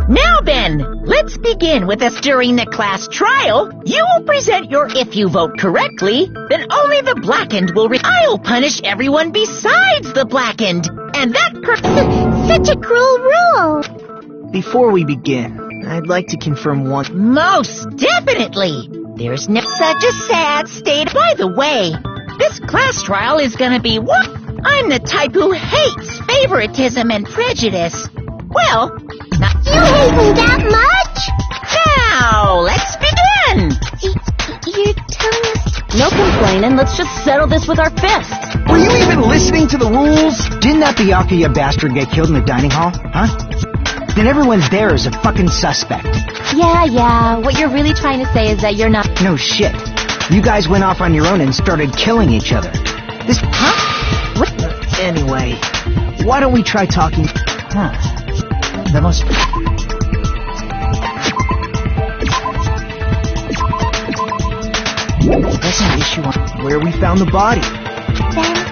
Now then, let's begin with us. During the class trial, you will present your if you vote correctly, then only the blackened will I'll punish everyone besides the blackened. And that Such a cruel rule. Before we begin, I'd like to confirm one. Most definitely. There's no such a sad state. By the way, this class trial is gonna be what? I'm the type who hates favoritism and prejudice. Well, not You hate me that much? now. Let's begin. You're telling us... No complaining, let's just settle this with our fists. Were you even listening to the rules? Didn't that Byakuya bastard get killed in the dining hall? Huh? Then everyone there is a fucking suspect. Yeah, what you're really trying to say is that you're not... No shit. You guys went off on your own and started killing each other. This... Huh? What? Anyway, why don't we try talking... Huh. That must... That's an issue on where we found the body. Then...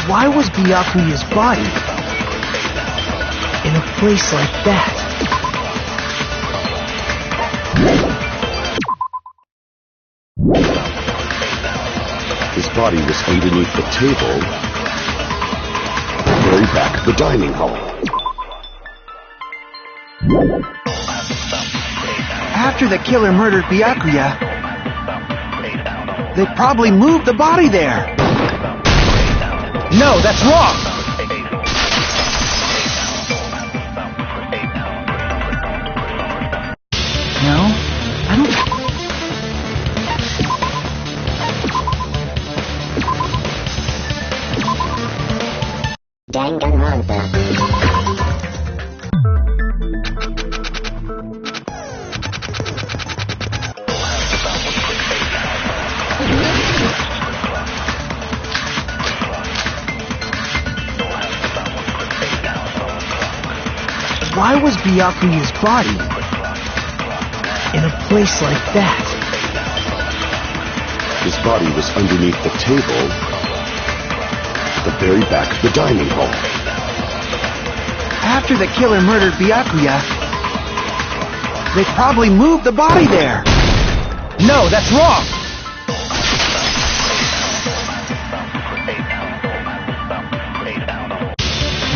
Why was Byakuya's body in a place like that? His body was underneath the table, very back of the dining hall. After the killer murdered Byakuya, they probably moved the body there. No, that's wrong! No, I don't... Danganronpa. Why was Byakuya's body in a place like that? His body was underneath the table, the very back of the dining hall. After the killer murdered Byakuya, they probably moved the body there. No, that's wrong!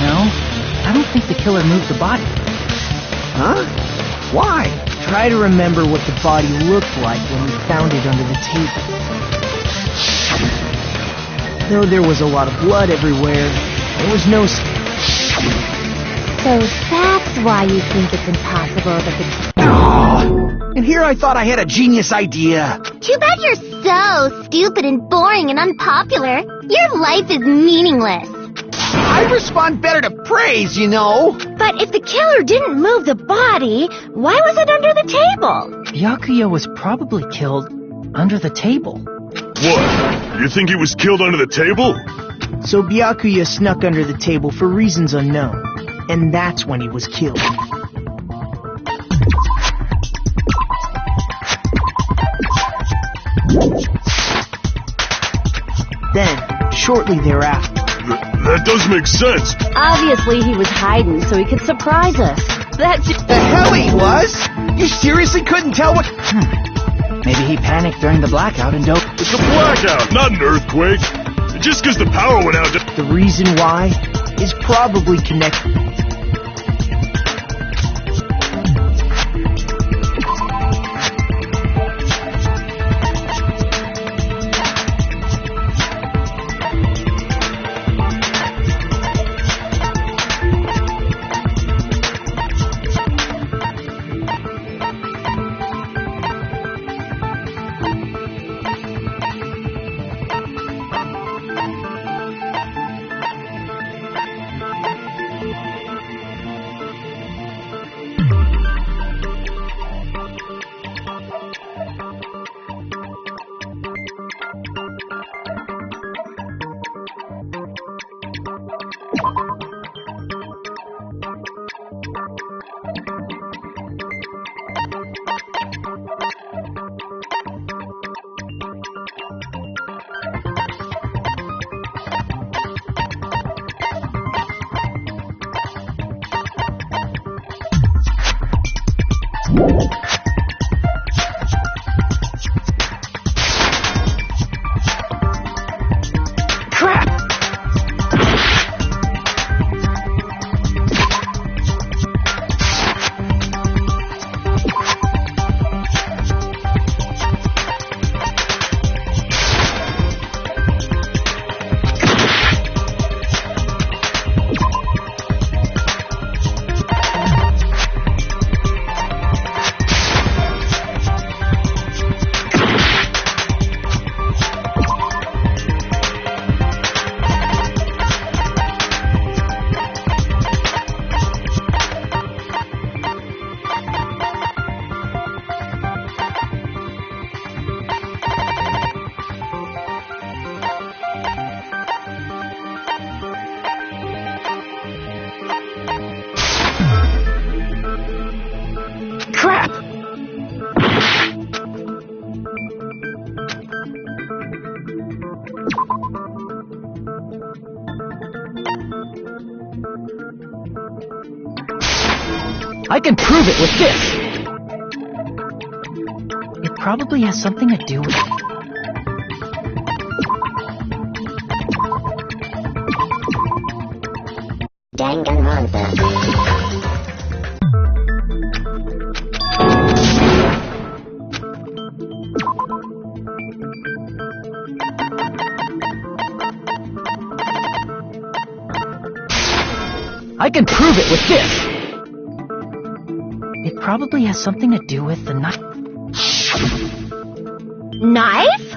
No, I don't think the killer moved the body. Huh? Why? Try to remember what the body looked like when we found it under the table. Though there was a lot of blood everywhere, there was no... So that's why you think it's impossible that the... Oh, and here I thought I had a genius idea. Too bad you're so stupid and boring and unpopular. Your life is meaningless. I respond better to praise, you know. But if the killer didn't move the body, why was it under the table? Byakuya was probably killed under the table. What? You think he was killed under the table? So Byakuya snuck under the table for reasons unknown, and that's when he was killed. Then, shortly thereafter... That does make sense. Obviously he was hiding so he could surprise us. That's... The hell he was? You seriously couldn't tell what... Maybe he panicked during the blackout and dove... It's a blackout, not an earthquake. Just because the power went out... The reason why is probably connected. I can prove it with this! It probably has something to do with it. Danganronpa. I can prove it with this! It probably has something to do with the knife. Knife?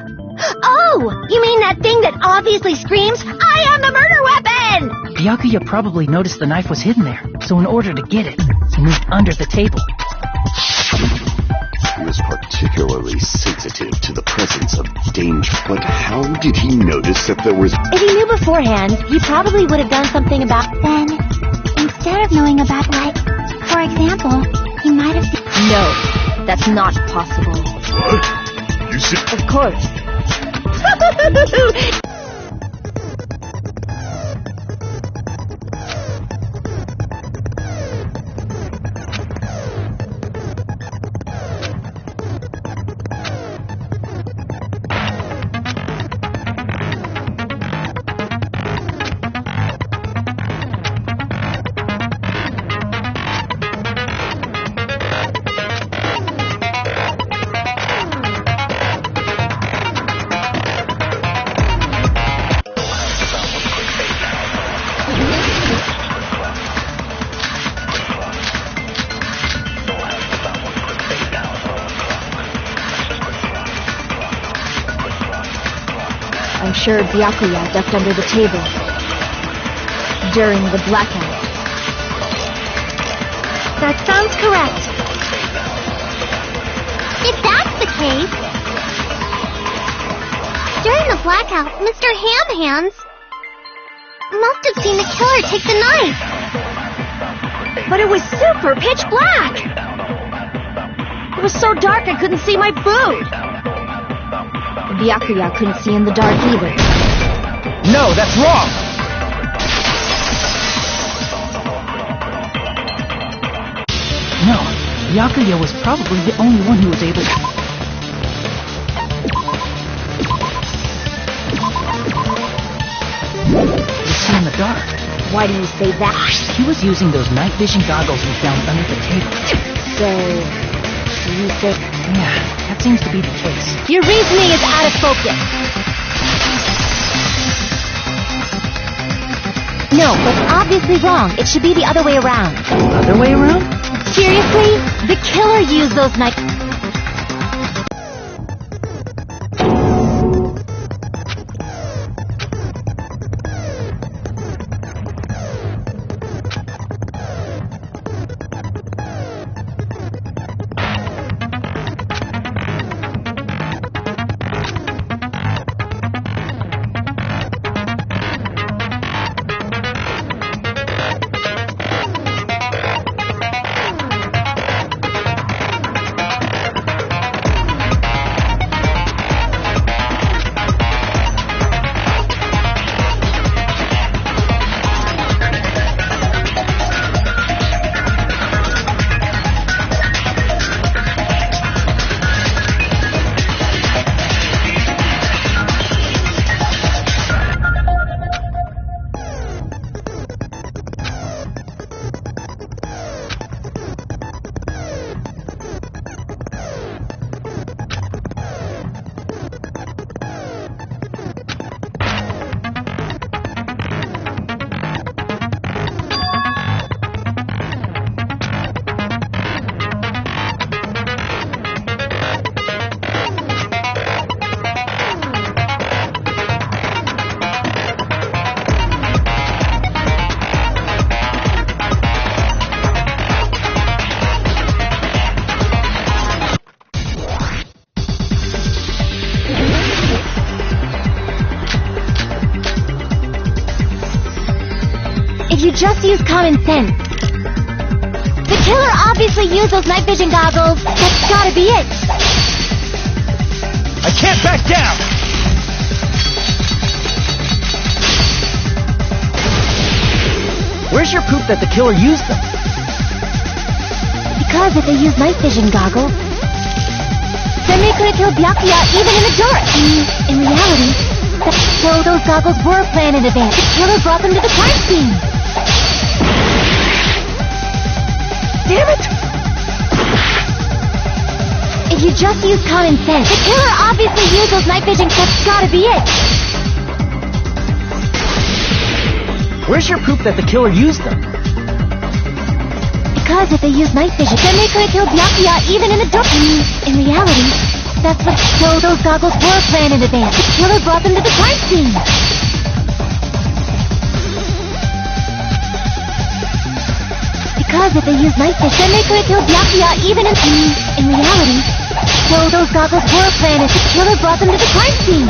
Oh, you mean that thing that obviously screams, I am the murder weapon! Byakuya probably noticed the knife was hidden there, so in order to get it, he moved under the table. He was particularly sensitive to the presence of danger. But how did he notice that there was... If he knew beforehand, he probably would have done something about... Then, instead of knowing about, like, for example, he might have... No, that's not possible. What? You said... Of course. I'm sure Byakuya ducked under the table during the blackout. That sounds correct. If that's the case... During the blackout, Mr. Ham-Hands must have seen the killer take the knife. But it was super pitch black! It was so dark I couldn't see my food! Byakuya couldn't see in the dark either. No, that's wrong! No, Byakuya was probably the only one who was able to... see in the dark. Why do you say that? He was using those night vision goggles we found under the table. So, you say... Yeah, that seems to be the case. Your reasoning is out of focus. No, that's obviously wrong. It should be the other way around. Other way around? Seriously? The killer used those night... If you just use common sense. The killer obviously used those night vision goggles. That's gotta be it. I can't back down! Where's your proof that the killer used them? Because if they use night vision goggles, then they could have killed Byakuya even in the dark. In reality, so those goggles were planned in advance. The killer brought them to the crime scene. Damn it! If you just use common sense, the killer obviously used those night vision. That's gotta be it. Where's your proof that the killer used them? Because if they used night vision, then they could have killed Byakuya even in the dark. In reality, that's what... So those goggles were planned in advance. The killer brought them to the crime scene. Because if they used night vision, then they could have killed Byakuya even in reality. So those goggles were planned. The killer brought them to the crime scene.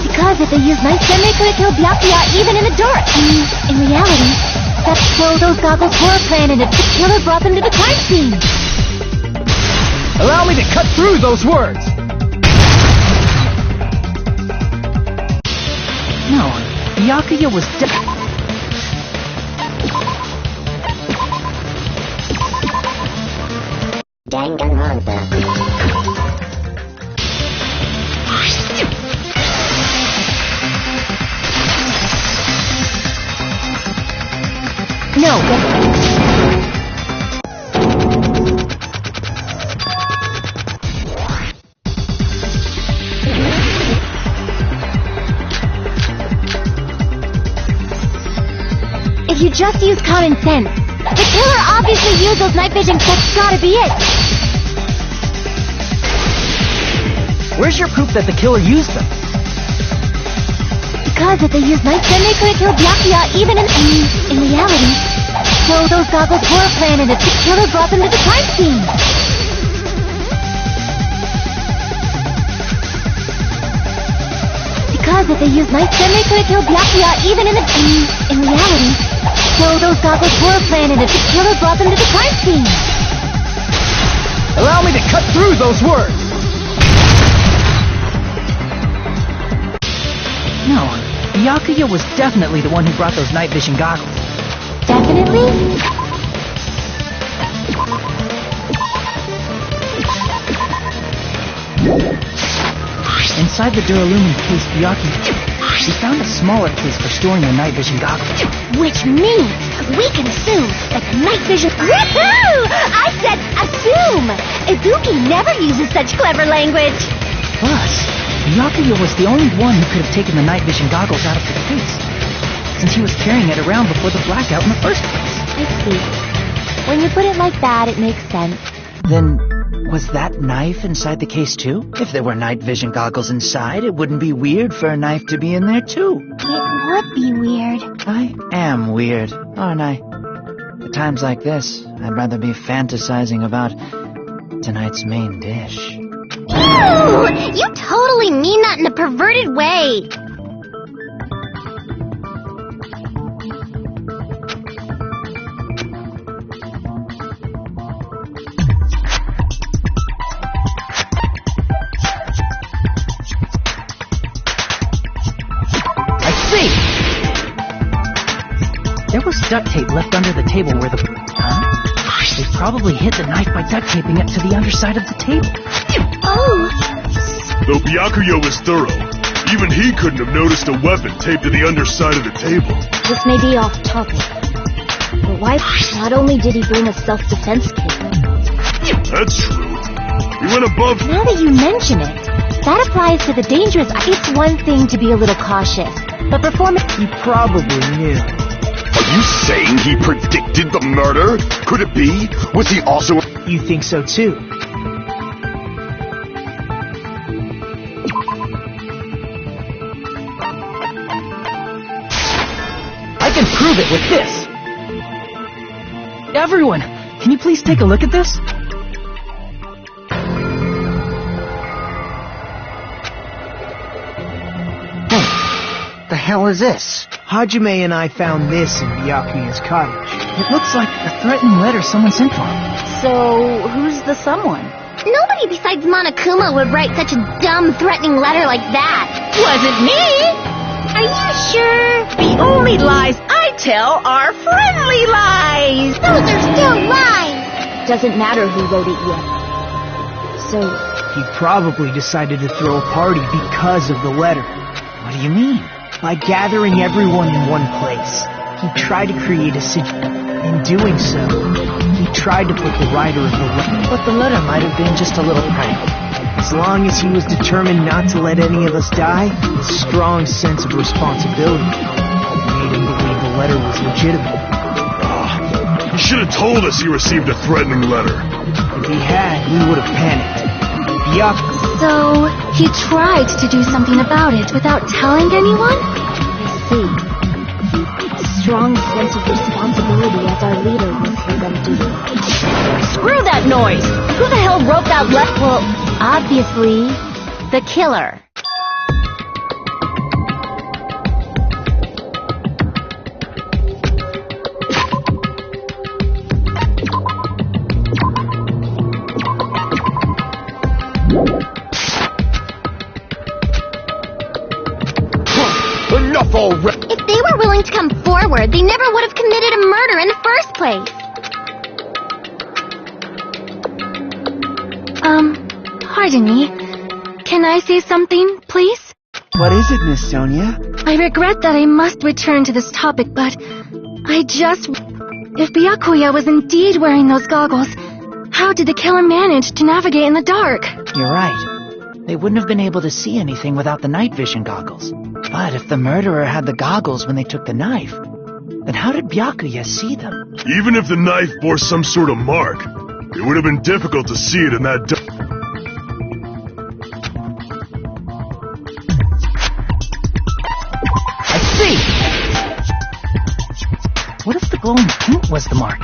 Because if they used night, then they could have killed Byakuya even in the dark. In reality, that's so those goggles were planned. The killer brought them to the crime scene. Allow me to cut through those words! No, Byakuya was Danganronpa. No, if you just use common sense, the killer obviously used those night vision. That's gotta be it. Where's your proof that the killer used them? Because if they used night, then they could have killed Byakuya even in reality. So those goggles were planned. The killer brought them to the crime scene. Because if they used night, then they could have killed Byakuya even in reality. So those goggles were planned. The killer brought them to the crime scene. Allow me to cut through those words! No, Byakuya was definitely the one who brought those night vision goggles. Definitely? And inside the Duralumin case, Byakuya, she found a smaller case for storing the night vision goggles. Which means we can assume that the night vision... Woohoo! I said assume! Ibuki never uses such clever language. Plus, Byakuya was the only one who could have taken the night vision goggles out of the case, since he was carrying it around before the blackout in the first place. I see. When you put it like that, it makes sense. Then, was that knife inside the case too? If there were night vision goggles inside, it wouldn't be weird for a knife to be in there too. It would be weird. I am weird, aren't I? At times like this, I'd rather be fantasizing about tonight's main dish. Ew! You totally mean that in a perverted way. There was duct tape left under the table where the... Huh? They probably hid the knife by duct taping it to the underside of the table. Oh! Though Byakuya was thorough, even he couldn't have noticed a weapon taped to the underside of the table. This may be off topic, but why? Not only did he bring a self-defense kit. That's true. He went above... Now that you mention it, that applies to the dangerous... It's one thing to be a little cautious, but performance... He probably knew. Are you saying he predicted the murder? Could it be? Was he also... You think so too? I can prove it with this! Everyone, can you please take a look at this? The hell is this? Hajime and I found this in Byakuya's cottage. It looks like a threatening letter someone sent to him. So, who's the someone? Nobody besides Monokuma would write such a dumb, threatening letter like that. Wasn't me! Are you sure? The only lies I tell are friendly lies! Those are still lies! Doesn't matter who wrote it yet. So, He probably decided to throw a party because of the letter. What do you mean? By gathering everyone in one place, he tried to create a situation. In doing so, he tried to put the writer of the letter. But the letter might have been just a little prank. As long as he was determined not to let any of us die, his strong sense of responsibility made him believe the letter was legitimate. He should have told us he received a threatening letter. If he had, we would have panicked. Byakuya. So, he tried to do something about it without telling anyone? I see. Strong sense of responsibility as our leader will see them do. Screw that noise! Who the hell wrote that letter? Well, obviously, the killer. Enough already! If they were willing to come forward, they never would have committed a murder in the first place. Pardon me. Can I say something, please? What is it, Miss Sonia? I regret that I must return to this topic, but if Byakuya was indeed wearing those goggles, how did the killer manage to navigate in the dark? You're right. They wouldn't have been able to see anything without the night vision goggles. But if the murderer had the goggles when they took the knife, then how did Byakuya see them? Even if the knife bore some sort of mark, it would have been difficult to see it in that I see! What if the glowing paint was the mark?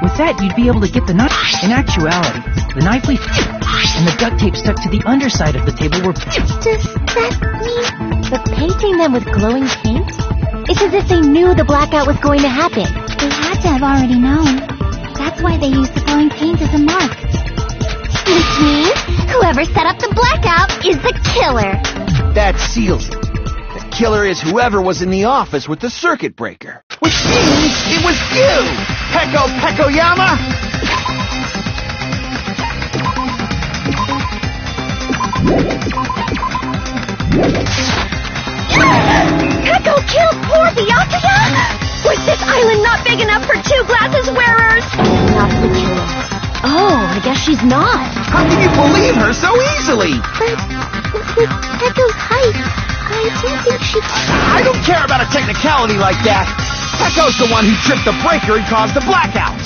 With that, you'd be able to get the knife. In actuality, the knife leaf and the duct tape stuck to the underside of the table were... Does that mean... But painting them with glowing paint? It's as if they knew the blackout was going to happen. They had to have already known. That's why they used the glowing paint as a mark. Which means whoever set up the blackout is the killer. That seals it. The killer is whoever was in the office with the circuit breaker. Which means it was you, Pekoyama! Peko killed poor Byakuya? Was this island not big enough for 2 glasses wearers? Not the killer. Oh, I guess she's not. How can you believe her so easily? But with Pecco's height, I don't think she... I don't care about a technicality like that. Pecco's the one who tripped the breaker and caused the blackout.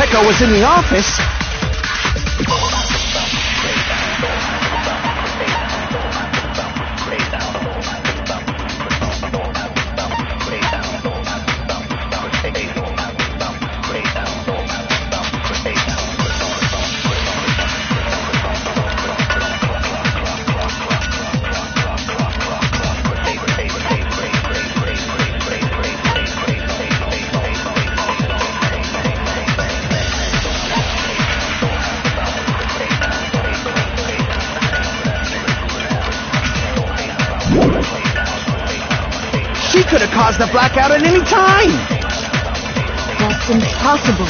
Peko was in the office. She could have caused the blackout at any time. That's impossible.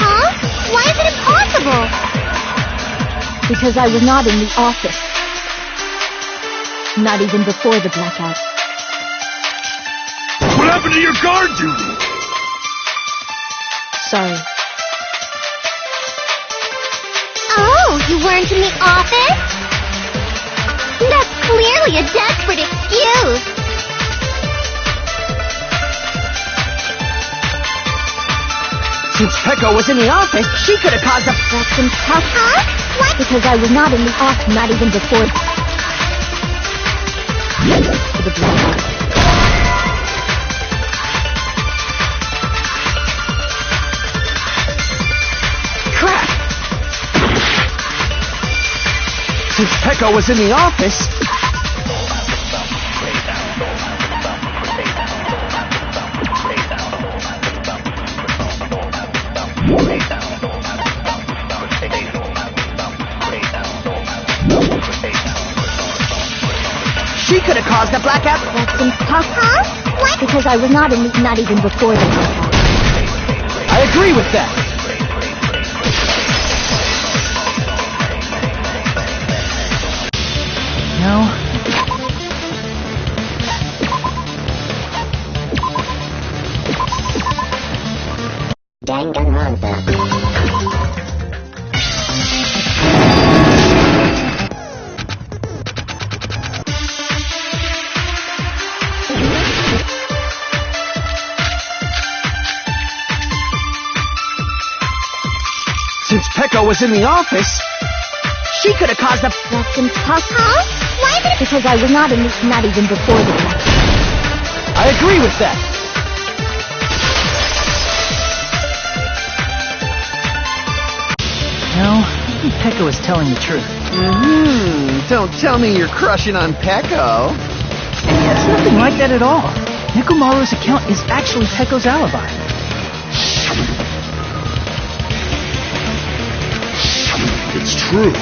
Huh? Why is it impossible? Because I was not in the office. Not even before the blackout. What happened to your guard duty? Sorry. Oh, you weren't in the office? That's clearly a desperate excuse. Since Peko was in the office, she could have caused the... That's impossible. Huh? What? Because I was not in the office, not even before the blackout. Crap! Since Peko was in the office... She could have caused the blackout. That's impossible. Huh? What? Because I was not in the, not even before the blackout. I agree with that. No? Danganronpa. Since Peko was in the office, she could have caused the... That's impossible. Huh? Why is it... Because I was not in the, not even before the blackout. I agree with that. No, I think Peko is telling the truth. Don't tell me you're crushing on Peko. It's nothing like that at all. Nikumaru's account is actually Peko's alibi. It's true.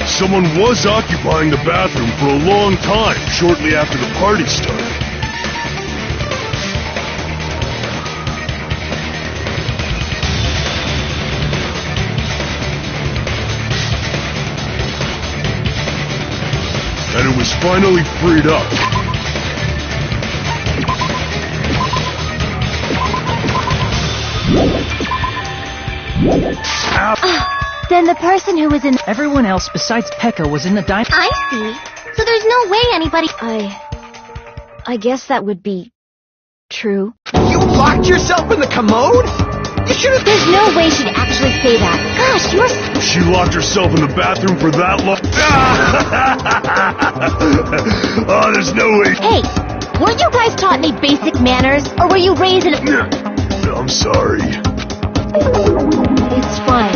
Someone was occupying the bathroom for a long time shortly after the party started. finally freed up. Then the person who was in... Everyone else besides Pekka was in the diner. I see. So there's no way anybody... I guess that would be... true. You locked yourself in the commode? You should have... There's no way she'd actually say that. Gosh, you're... She locked herself in the bathroom for that long. Oh, there's no way. Hey, weren't you guys taught any basic manners? Or were you raised in a... I'm sorry. It's fine.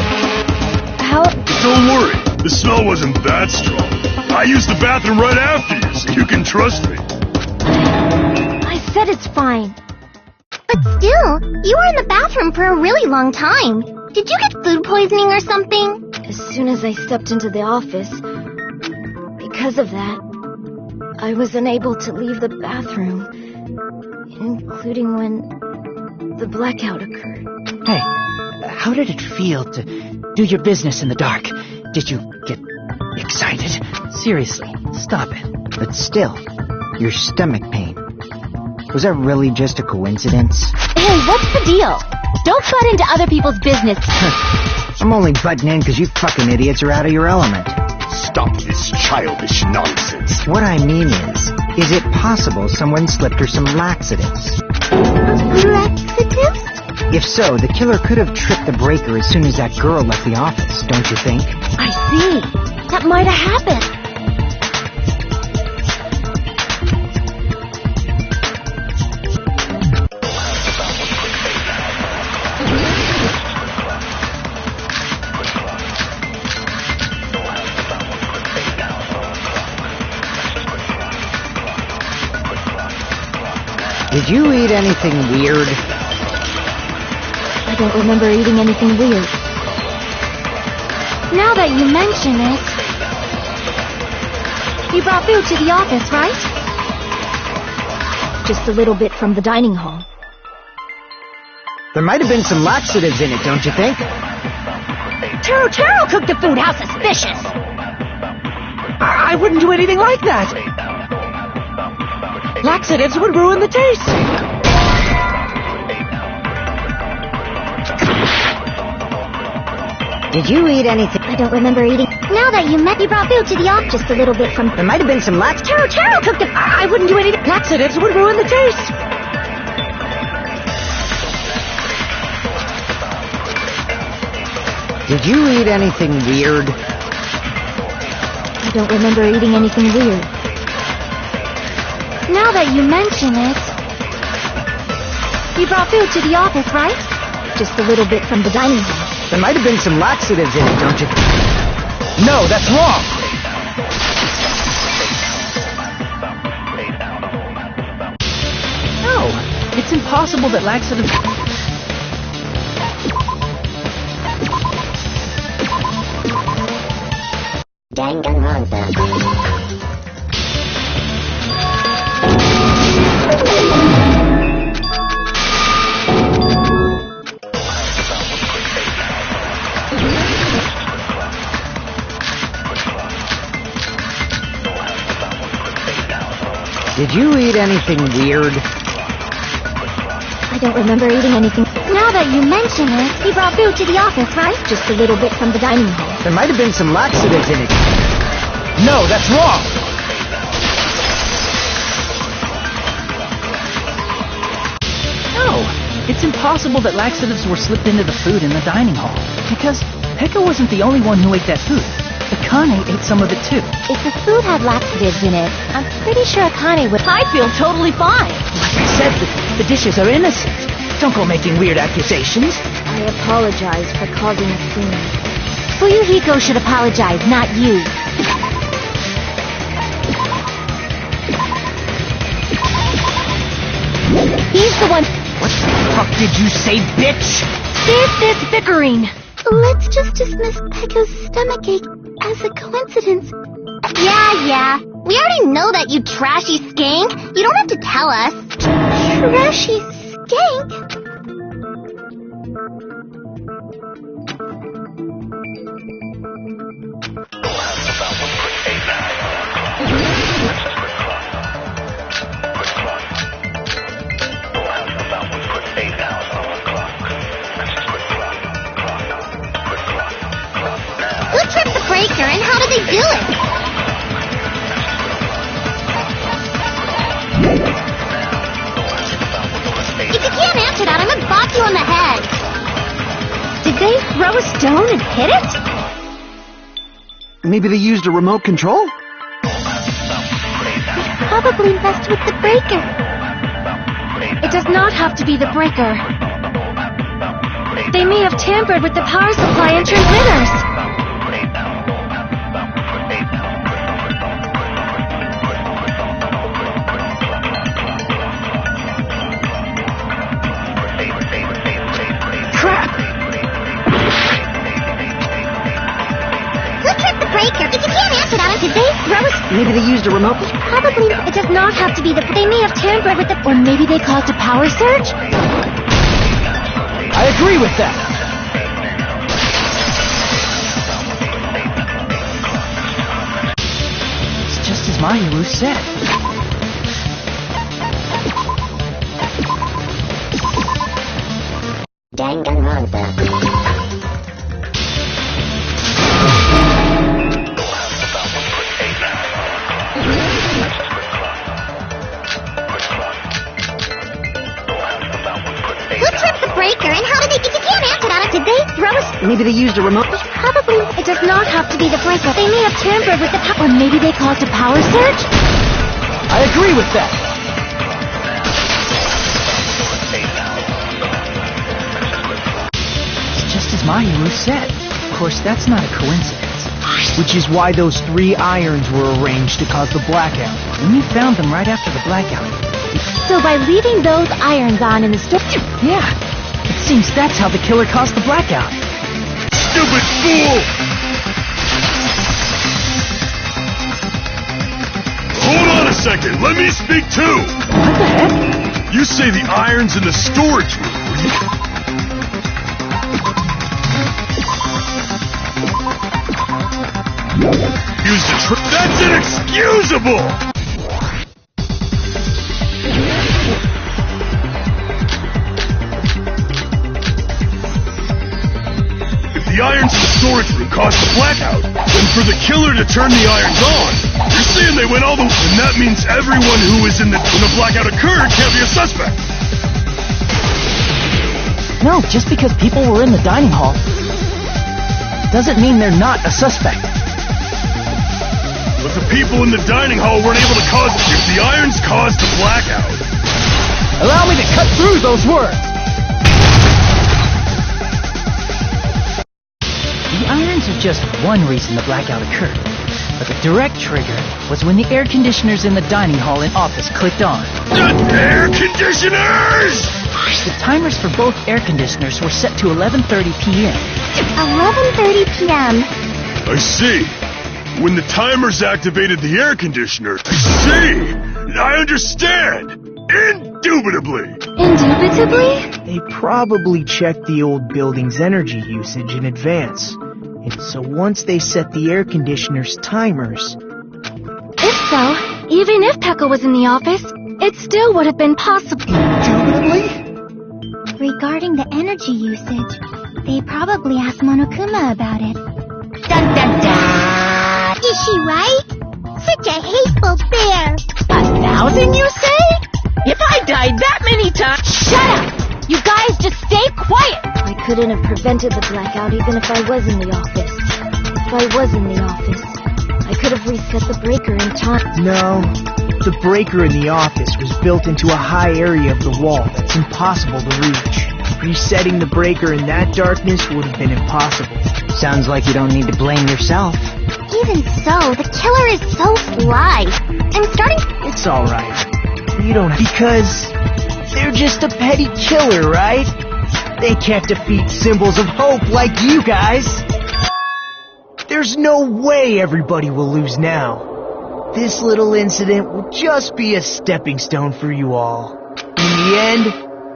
How... Don't worry, the smell wasn't that strong. I used the bathroom right after you, so you can trust me. I said it's fine. But still, you were in the bathroom for a really long time. Did you get food poisoning or something? As soon as I stepped into the office, because of that, I was unable to leave the bathroom, including when the blackout occurred. Hey, how did it feel to do your business in the dark? Did you get excited? Seriously, stop it. But still, your stomach pain. Was that really just a coincidence? Hey, what's the deal? Don't butt into other people's business. I'm only butting in because you fucking idiots are out of your element. Stop this childish nonsense. What I mean is it possible someone slipped her some laxatives? Laxatives? If so, the killer could have tripped the breaker as soon as that girl left the office, don't you think? I see. That might have happened. Did you eat anything weird? I don't remember eating anything weird. Now that you mention it... You brought food to the office, right? Just a little bit from the dining hall. There might have been some laxatives in it, don't you think? Taro cooked the food. How suspicious! I wouldn't do anything like that. Laxatives would ruin the taste. Did you eat anything? I don't remember eating... Now that you brought food to the office... Just a little bit from... There might have been some Taro cooked the... I wouldn't do anything... Laxatives would ruin the taste. Did you eat anything weird? I don't remember eating anything weird. Now that you mention it... You brought food to the office, right? Just a little bit from the dining hall. There might have been some laxatives in it, don't you? No, that's wrong! No, it's impossible that laxatives... Danganronpa. Did you eat anything weird? I don't remember eating anything. Now that you mention it, you brought food to the office, right? Just a little bit from the dining hall. There might have been some laxatives in it. No, that's wrong! No, it's impossible that laxatives were slipped into the food in the dining hall. Because Pekka wasn't the only one who ate that food. Akane ate some of it too. If the food had laxatives in it, I'm pretty sure Akane would... I feel totally fine. Like I said, the dishes are innocent. Don't go making weird accusations. I apologize for causing a scene. Fuyuhiko should apologize, not you. He's the one... What the fuck did you say, bitch? There's this bickering. Let's just dismiss Pekka's stomachache as a coincidence. Yeah. We already know that, you trashy skank. You don't have to tell us. Trashy skank? throw a stone and hit it? Maybe they used a remote control? Probably messed with the breaker. It does not have to be the breaker. They may have tampered with the power supply and transmitters. Crap! Who tripped the breaker? If you can't answer that, did they throw a... Maybe they used a remote... Probably. It does not have to be the... They may have tampered with the... Or maybe they caused a power surge? I agree with that! It's just as Mahiru said. Danganronpa. Who tripped the breaker and how did they... If you can't answer that, did they throw a... Maybe they used a remote... Probably. It does not have to be the breaker. They may have tampered with the power... Or maybe they caused a power surge? I agree with that! It's just as Mahiru said. Of course, that's not a coincidence. Which is why those 3 irons were arranged to cause the blackout. And we found them right after the blackout. So by leaving those irons on in the store... Yeah, it seems that's how the killer caused the blackout. Stupid fool! Hold on a second, let me speak too! What the heck? You say the iron's in the storage room. Use the That's inexcusable! If the irons in the storage room caused the blackout, then for the killer to turn the irons on, you're saying they went all the way, and that means everyone who was when the blackout occurred can't be a suspect. No, just because people were in the dining hall doesn't mean they're not a suspect. But the people in the dining hall weren't able to cause... If the irons caused the blackout... Allow me to cut through those words! The irons are just one reason the blackout occurred. But the direct trigger was when the air conditioners in the dining hall and office clicked on. The air conditioners! The timers for both air conditioners were set to 11:30 p.m. 11:30 p.m. I see. When the timers activated the air conditioner, I see! I understand! Indubitably! Indubitably? They probably checked the old building's energy usage in advance. And so once they set the air conditioner's timers... If so, even if Pekka was in the office, it still would have been possible. Indubitably? Regarding the energy usage, they probably asked Monokuma about it. Dun dun dun! Is she right? Such a hateful bear! 1,000, you say? If I died that many times... Shut up! You guys just stay quiet! I couldn't have prevented the blackout even if I was in the office. If I was in the office, I could have reset the breaker in time. No. The breaker in the office was built into a high area of the wall that's impossible to reach. Resetting the breaker in that darkness would have been impossible. Sounds like you don't need to blame yourself. Even so, the killer is so sly. I'm starting... It's alright. You don't... Because they're just a petty killer, right? They can't defeat symbols of hope like you guys. There's no way everybody will lose now. This little incident will just be a stepping stone for you all. In the end,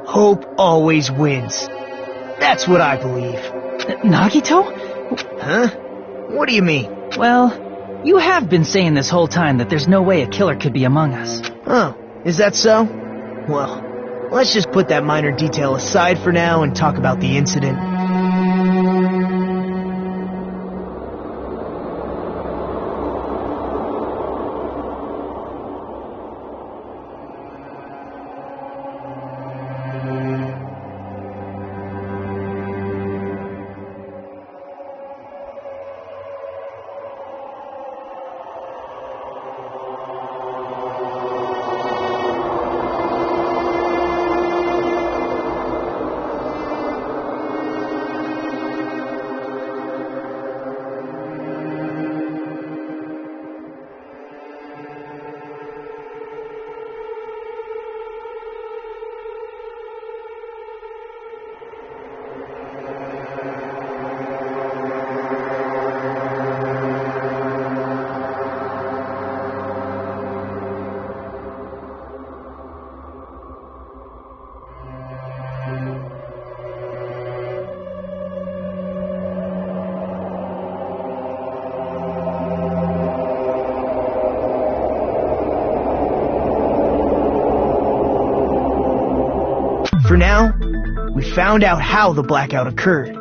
hope always wins. That's what I believe. Nagito? Huh? What do you mean? Well, you have been saying this whole time that there's no way a killer could be among us. Oh, is that so? Well, let's just put that minor detail aside for now and talk about the incident. For now, we found out how the blackout occurred.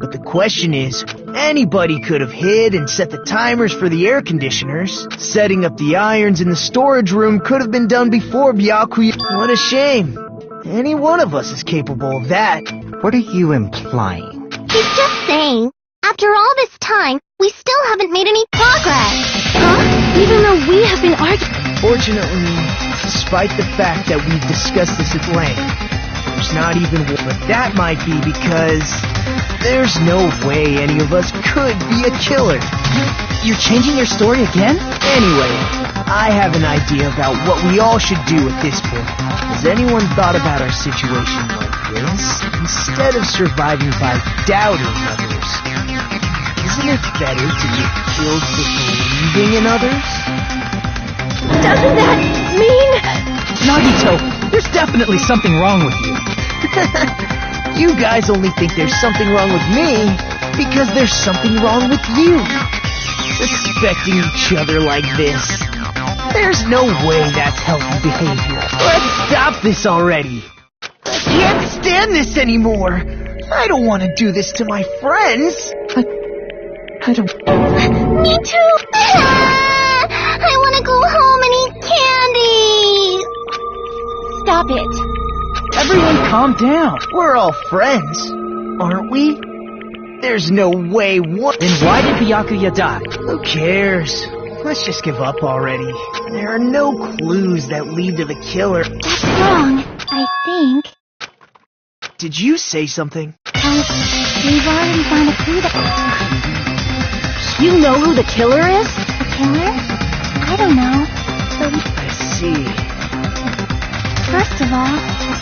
But the question is, anybody could have hid and set the timers for the air conditioners. Setting up the irons in the storage room could have been done before Byakuya. What a shame. Any one of us is capable of that. What are you implying? He's just saying, after all this time, we still haven't made any progress. Huh? Even though we have been arguing... Fortunately, despite the fact that we've discussed this at length, there's not even one. But that might be because there's no way any of us could be a killer. You're changing your story again? Anyway, I have an idea about what we all should do at this point. Has anyone thought about our situation like this? Instead of surviving by doubting others, isn't it better to get killed for believing in others? Doesn't that mean... Nagito, there's definitely something wrong with you. You guys only think there's something wrong with me because there's something wrong with you. Suspecting each other like this. There's no way that's healthy behavior. Let's stop this already. I can't stand this anymore. I don't want to do this to my friends. I don't... Me too. I want to go home and eat candy. Stop it. Everyone calm down. We're all friends, aren't we? There's no way one... Then why did Byakuya die? Who cares? Let's just give up already. There are no clues that lead to the killer. That's wrong, I think. Did you say something? We've already found a clue that... You know who the killer is? The killer? I don't know. But I see. first of all,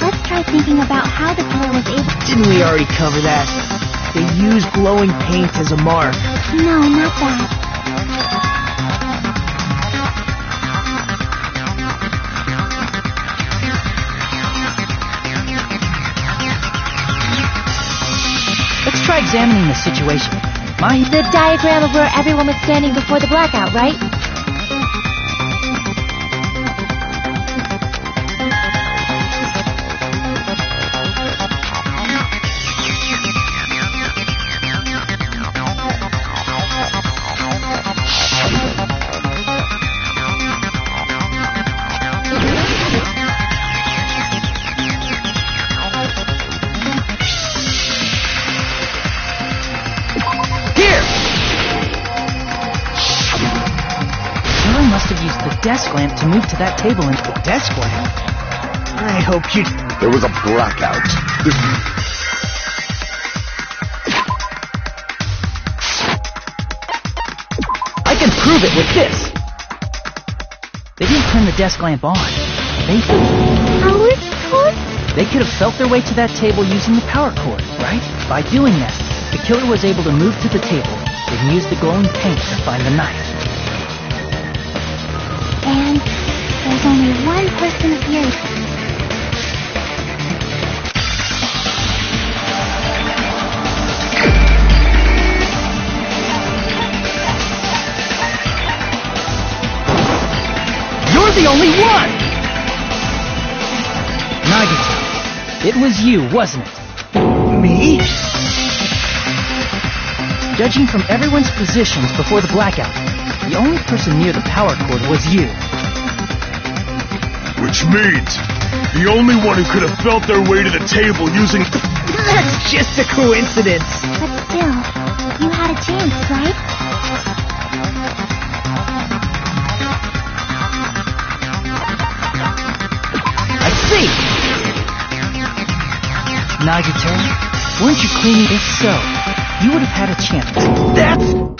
let's try thinking about how the killer was able... Didn't we already cover that? They use glowing paint as a mark. No, not that. Let's try examining the situation. The diagram of where everyone was standing before the blackout, right? Desk lamp to move to that table and... Desk lamp? I hope you... There was a blackout. I can prove it with this. They didn't turn the desk lamp on. How is it? They could have felt their way to that table using the power cord, right? By doing that, the killer was able to move to the table and use the glowing paint to find the knife. And there's only one person here. You're the only one! Nagito, it was you, wasn't it? Me? Judging from everyone's positions before the blackout, the only person near the power cord was you. Which means, the only one who could have felt their way to the table using... That's just a coincidence. But still, you had a chance, right? I see! Nagito, weren't you cleaning? If so, you would have had a chance.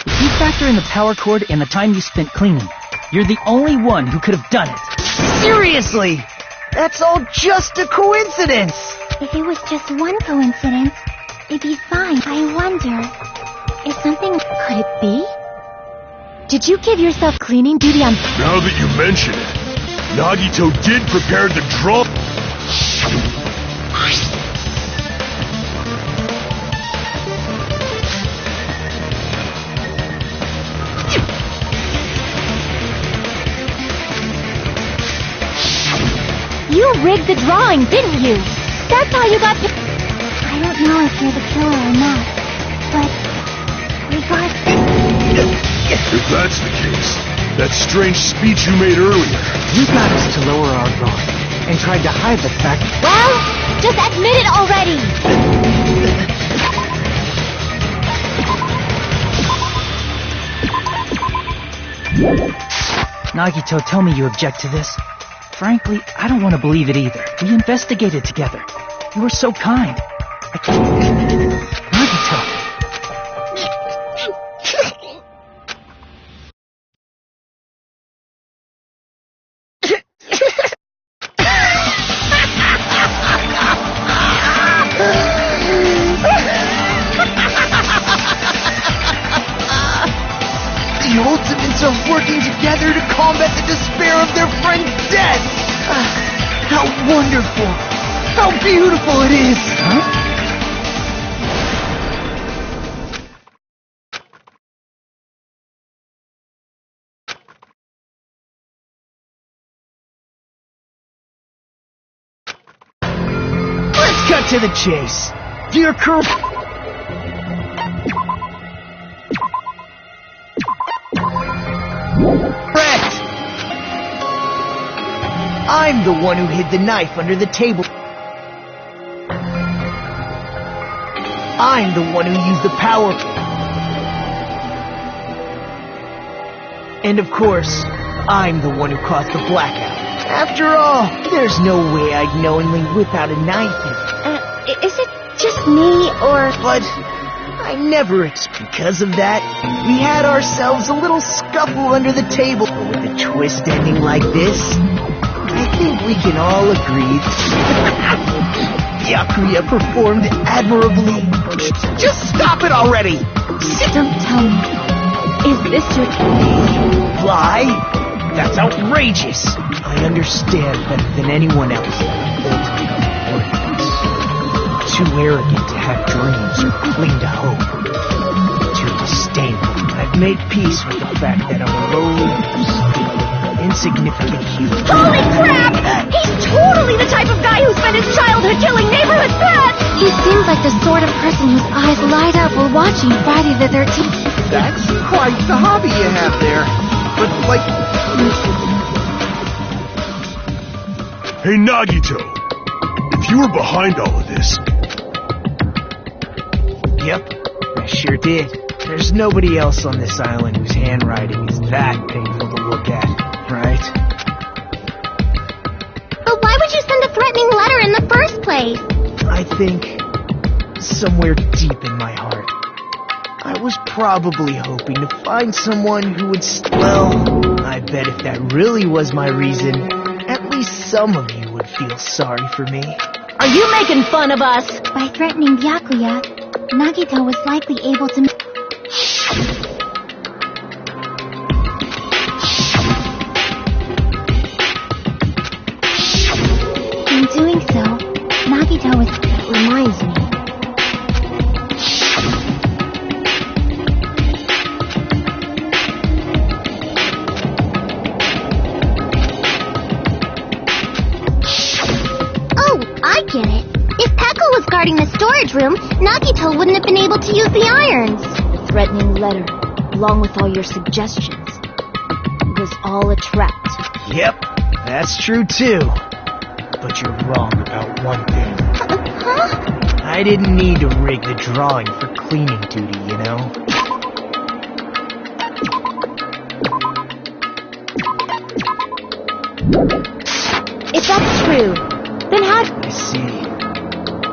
If you factor in the power cord and the time you spent cleaning, you're the only one who could have done it. Seriously! That's all just a coincidence! If it was just one coincidence, it'd be fine. I wonder if something... Could it be? Did you give yourself cleaning duty on... Now that you mention it, Nagito did prepare the draw... You rigged the drawing, didn't you? that's how you got I don't know if you're the killer or not, but regardless... If that's the case, that strange speech you made earlier... You got us to lower our guard and tried to hide the fact... Well, just admit it already! Nagito, tell me you object to this. Frankly, I don't want to believe it either. We investigated together. You were so kind. I can't... Nagito! The Ultimates are working together to combat the despair of their friend's death! How wonderful! How beautiful it is! Huh? Let's cut to the chase! Dear crew... Correct! I'm the one who hid the knife under the table. I'm the one who used the power... And of course, I'm the one who caused the blackout. After all, there's no way I'd knowingly whip out a knife. Is it just me, or... But I never because of that, we had ourselves a little scuffle under the table. But with a twist ending like this, I think we can all agree Byakuya performed admirably. Just stop it already! Don't tell me. Is this your Lie? That's outrageous! I understand better than anyone else. Too arrogant to have dreams or cling to hope. Too disdainful. I've made peace with the fact that I'm a lowly, insignificant human. Holy crap! He's totally the type of guy who spent his childhood killing neighborhood pets! He seems like the sort of person whose eyes light up while watching Friday the 13th. That's quite the hobby you have there. But, like... Hey, Nagito! If you were behind all of this... Yep, I sure did. There's nobody else on this island whose handwriting is that painful to look at, right? But why would you send a threatening letter in the first place? I think, somewhere deep in my heart, I was probably hoping to find someone who would... Well, I bet if that really was my reason, at least some of you would feel sorry for me. Are you making fun of us? By threatening Byakuya, Nagito was likely able to... In doing so, Nagito was... That reminds me. Oh, I get it. If Pekka was guarding the storage room, Nagito wouldn't have been able to use the irons. The threatening letter, along with all your suggestions, was all a trap. Yep, that's true too. But you're wrong about one thing. Huh? I didn't need to rig the drawing for cleaning duty, you know? If that's true, then how... I see.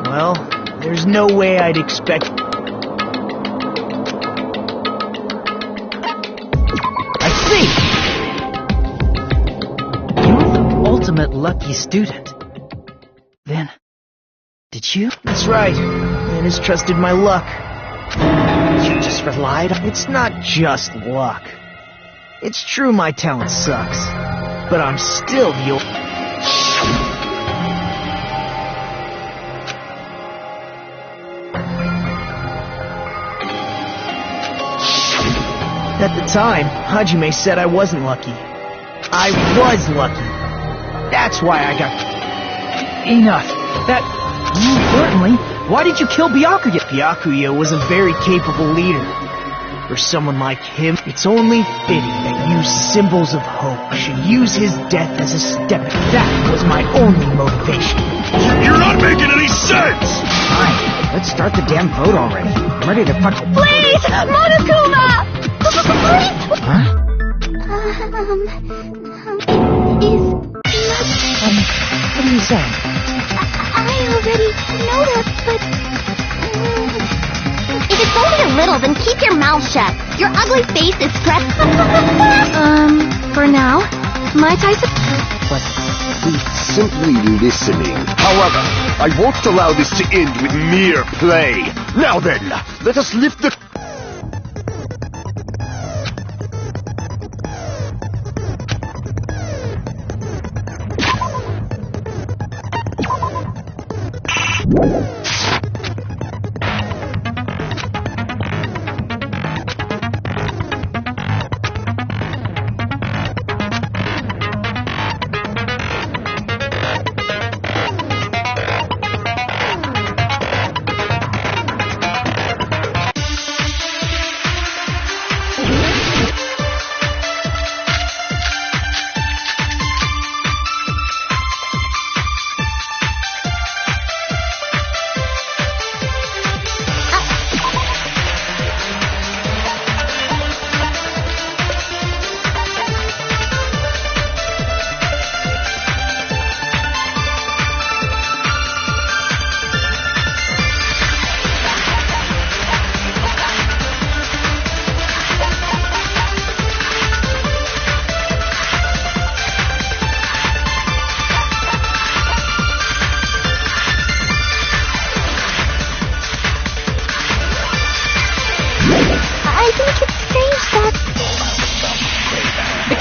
Well, there's no way I'd expect... I see! You're the ultimate lucky student. Then, did you? That's right. Man has trusted my luck. You just relied on... It's not just luck. It's true my talent sucks. But I'm still the old... At the time, Hajime said I wasn't lucky. I was lucky. That's why I got... Enough. More importantly, why did you kill Byakuya? Byakuya was a very capable leader. For someone like him, it's only fitting that you symbols of hope should use his death as a step. That was my only motivation. You're not making any sense! Fine, let's start the damn vote already. I'm ready to fuck. Please! Monokuma! Huh? What are you saying? I already know that, but... If it's only a little, then keep your mouth shut. Your ugly face is stressed. For now, my Tyson... But he's simply listening. However, I won't allow this to end with mere play. Now then, let us lift the...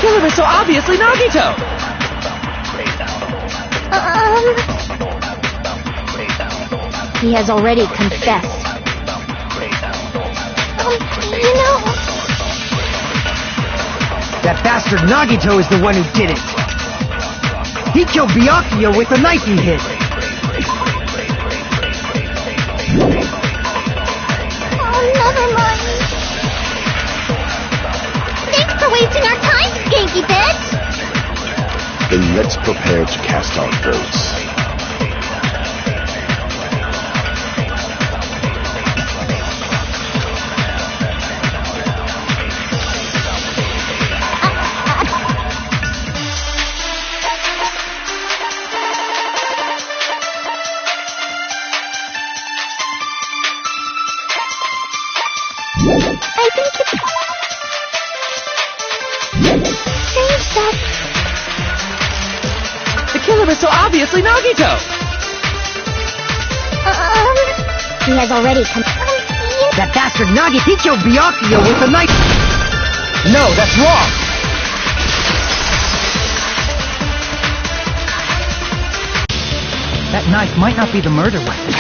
killer is so obviously Nagito! He has already confessed. You know... That bastard Nagito is the one who did it! He killed Byakuya with the knife he hid! Oh, never mind. Thanks for wasting our time, Skanky Bitch! Then let's prepare to cast our votes. I think it's... strange that... The killer is so obviously Nagito! He has already That bastard Nagi, he killed Byakuya with a knife! No, that's wrong! That knife might not be the murder weapon.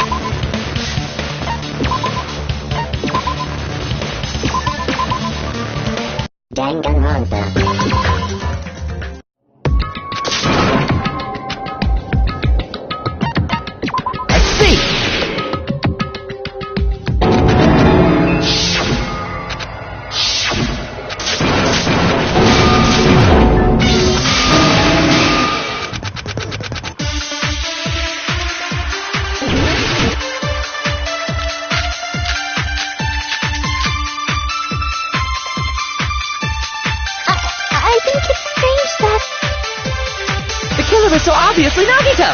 Danganronpa. I see! I think it's strange that... The killer is so obviously Nagito!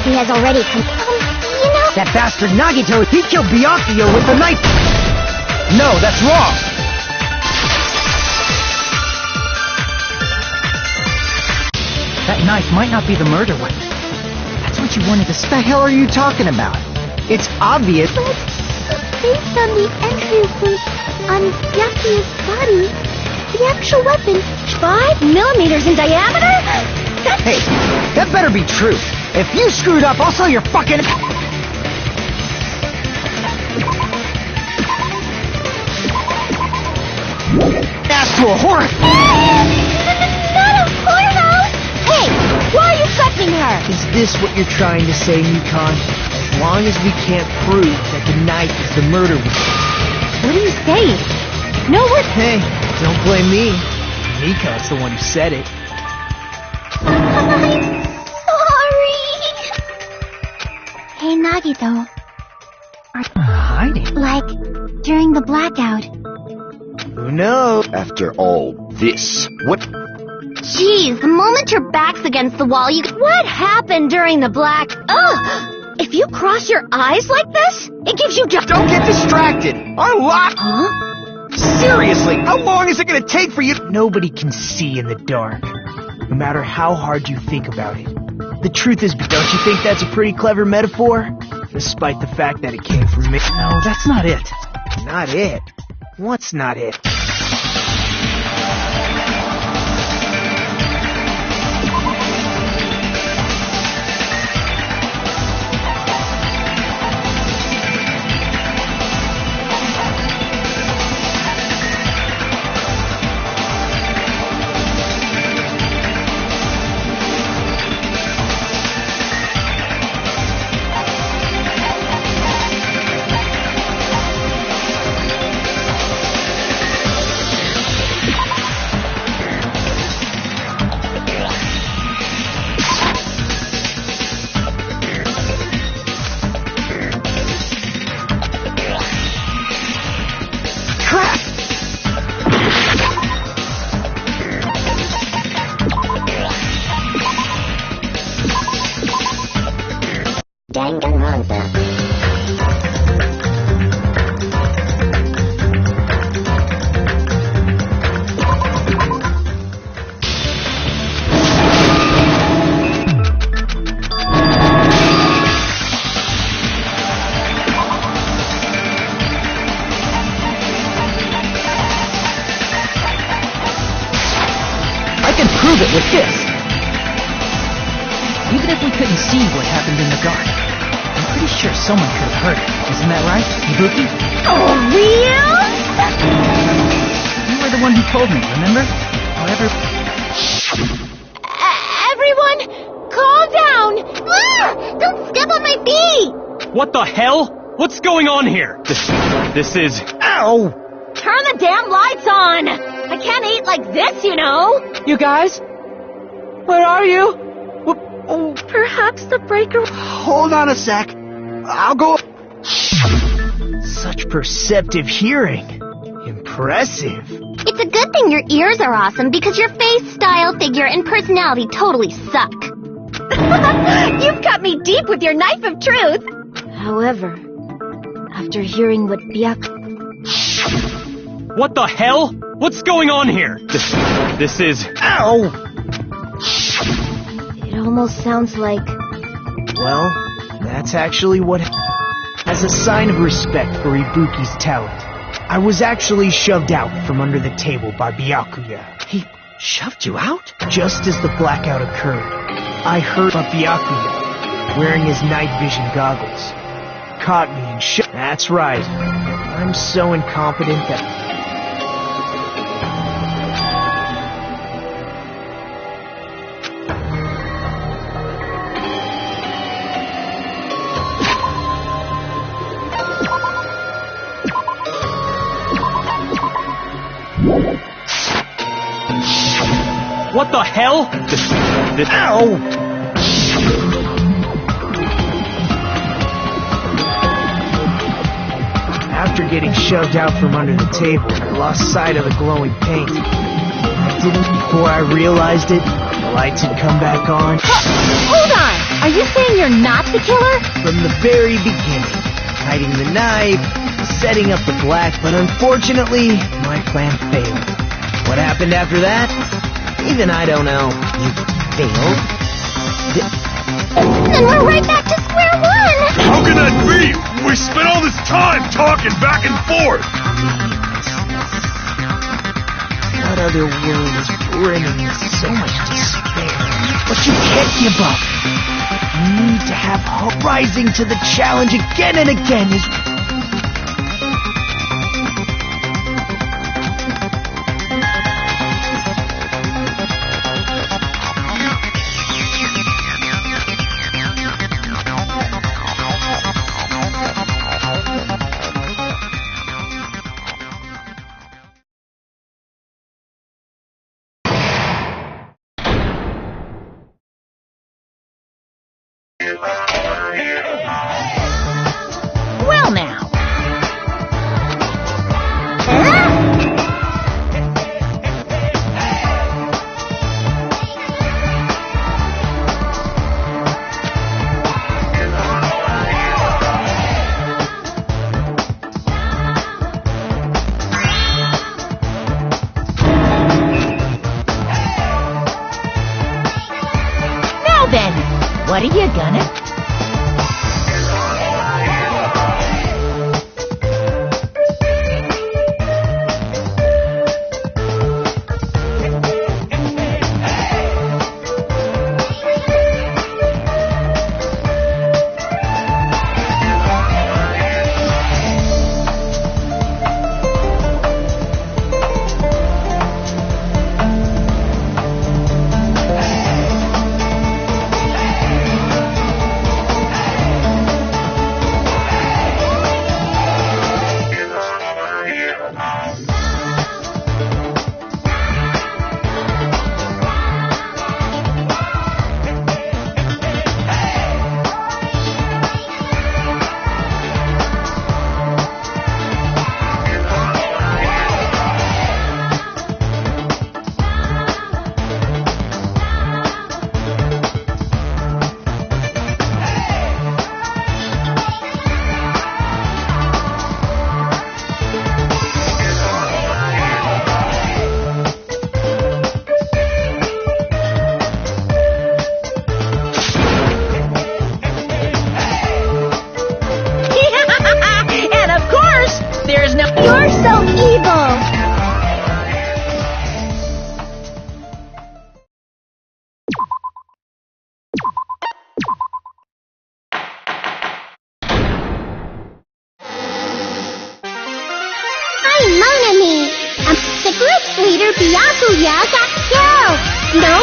He has already you know... That bastard Nagito, he killed Byakuya with a knife! No, that's wrong! That knife might not be the murder weapon. That's what you wanted to What the hell are you talking about? It's obvious. But based on the entries on Byakuya's body, the actual weapon, 5 millimeters in diameter? Hey, that better be true. If you screwed up, I'll sell your fucking... ass to a whore! Not a whorehouse! Hey, why are you threatening her? Is this what you're trying to say, Nikon? As long as we can't prove that the knife is the murder weapon. What are you saying? No, we're... Hey, don't blame me. Nikon's the one who said it. I'm sorry. Hey, Nagito. Hiding? Like, during the blackout. Who knows? After all this, what? Jeez, the moment your back's against the wall, you... What happened during the black... Ugh! If you cross your eyes like this, it gives you just... Don't get distracted! Our lock... Huh? Seriously, how long is it gonna take for you... Nobody can see in the dark, no matter how hard you think about it. The truth is, don't you think that's a pretty clever metaphor? Despite the fact that it came from me. No, that's not it. Not it? What's not it? Danganronpa. I can prove it with this. Even if we couldn't see what happened in the dark, I'm pretty sure someone could have heard it. Isn't that right, Ibuki? Oh, real? You were the one who told me, remember? However... Everyone, calm down! Ah! Don't step on my feet! What the hell? What's going on here? This is... Ow! Turn the damn lights on! I can't eat like this, you know! You guys? Where are you? Oh, Perhaps the breaker... Hold on a sec. I'll go... such perceptive hearing. Impressive. It's a good thing your ears are awesome because your face, style, figure, and personality totally suck. You've cut me deep with your knife of truth! However, after hearing what Byakuya... What the hell? What's going on here? This is... Ow! It almost sounds like... Well, that's actually what... As a sign of respect for Ibuki's talent, I was actually shoved out from under the table by Byakuya. He shoved you out? Just as the blackout occurred, I heard Byakuya, wearing his night vision goggles, caught me and shoved... That's right. I'm so incompetent that... What the hell? This... Ow! After getting shoved out from under the table, I lost sight of the glowing paint. I didn't before I realized it. The lights had come back on. Hold on! Are you saying you're not the killer? From the very beginning, hiding the knife, setting up the black, but unfortunately, my plan failed. What happened after that? Even I don't know. You failed? Then we're right back to square one! How can that be? We spent all this time talking back and forth! What other world is bringing so much despair? But you can't give up. You need to have hope. Rising to the challenge again and again is... the group's leader, Byakuya, got killed. No,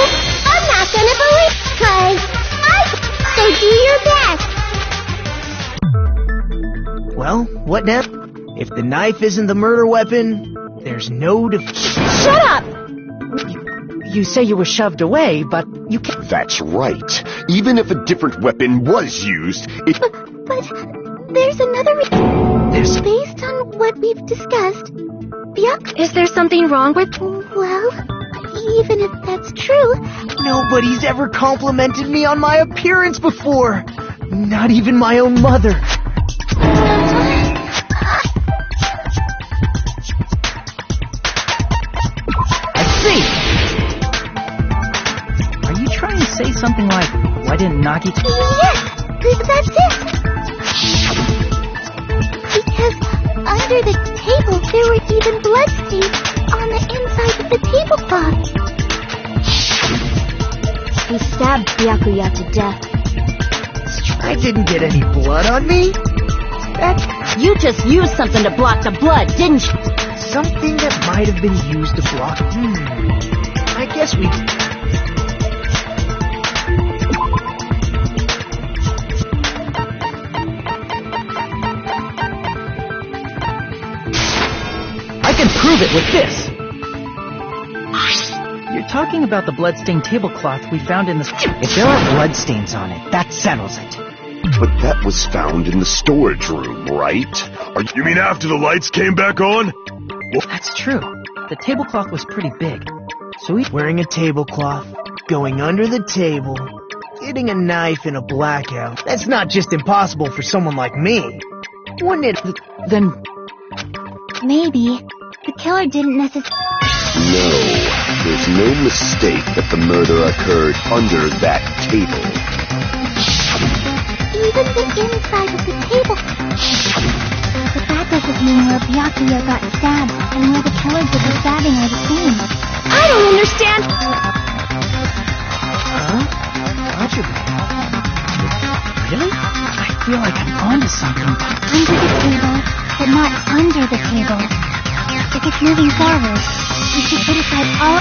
I'm not gonna believe, 'cause so do your best. Well, what now? If the knife isn't the murder weapon, there's no Shut up! You say you were shoved away, but you can't... That's right. Even if a different weapon was used, it... But there's another reason. Based on what we've discussed, Is there something wrong with... Well, even if that's true... Nobody's ever complimented me on my appearance before. Not even my own mother. I see! Are you trying to say something like, why didn't Nagi... Yes, that's it. Because under the table there were even bloodstains on the inside of the tablecloth. He stabbed Byakuya to death. I didn't get any blood on me. You just used something to block the blood, didn't you? Something that might have been used to block... I guess we... I can prove it with this! You're talking about the bloodstained tablecloth we found in the... If there are bloodstains on it, that settles it. But that was found in the storage room, right? You mean after the lights came back on? That's true. The tablecloth was pretty big. So he... Wearing a tablecloth, going under the table, getting a knife in a blackout. That's not just impossible for someone like me. Wouldn't it... Then... Maybe the killer didn't necessarily... No, there's no mistake that the murder occurred under that table. Even the inside of the table. But that doesn't mean where Byakuya got stabbed and where the killer did the stabbing are the same. I don't understand! Huh? Roger. Really? I feel like I'm onto something. Under the table, but not under the table. If it's moving forward, we should put aside all...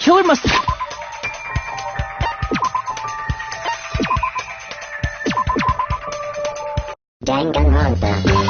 killer must... Danganronpa.